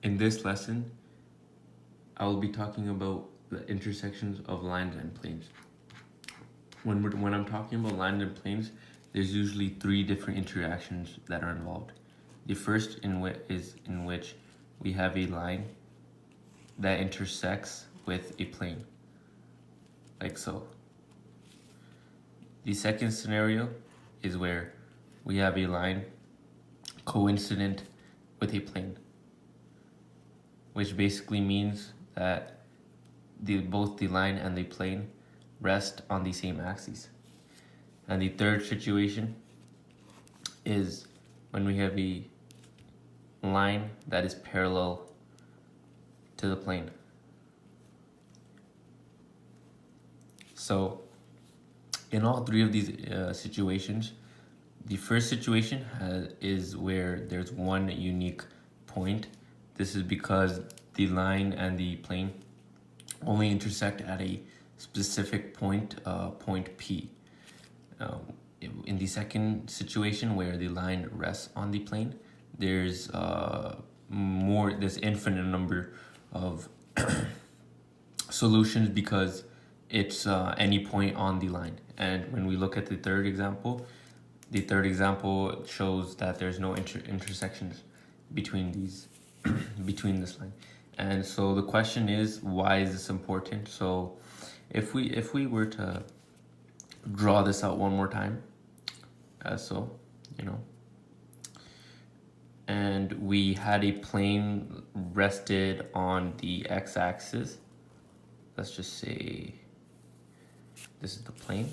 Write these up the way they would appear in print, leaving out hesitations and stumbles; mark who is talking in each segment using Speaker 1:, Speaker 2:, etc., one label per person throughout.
Speaker 1: In this lesson, I will be talking about the intersections of lines and planes. When I'm talking about lines and planes, there's usually three different interactions that are involved. The first is in which we have a line that intersects with a plane, like so. The second scenario is where we have a line coincident with a plane, which basically means that both the line and the plane rest on the same axes. And the third situation is when we have a line that is parallel to the plane. So in all three of these situations, the first situation is where there's one unique point. This is because the line and the plane only intersect at a specific point, point P. In the second situation where the line rests on the plane, there's this infinite number of solutions because it's any point on the line. And when we look at the third example shows that there's no intersections between these between this line. And so the question is, why is this important? So if we were to draw this out one more time, and we had a plane rested on the x-axis. Let's just say this is the plane,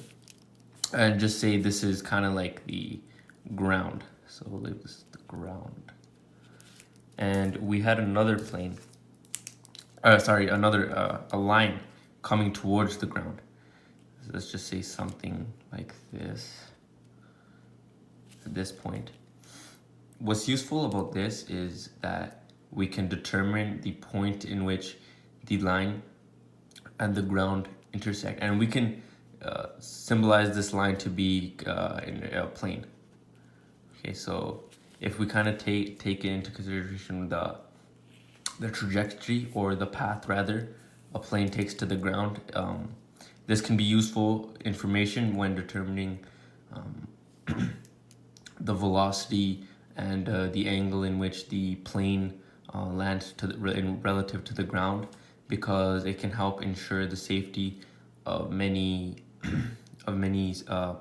Speaker 1: and just say this is kind of like the ground. So this is the ground, and we had another plane. A line coming towards the ground. So let's just say something like this at this point. What's useful about this is that we can determine the point in which the line and the ground intersect, and we can symbolize this line to be in a plane. Okay, so if we kind of take it into consideration the trajectory, or the path rather, a plane takes to the ground, this can be useful information when determining the velocity and the angle in which the plane lands relative to the ground, because it can help ensure the safety of many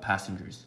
Speaker 1: passengers.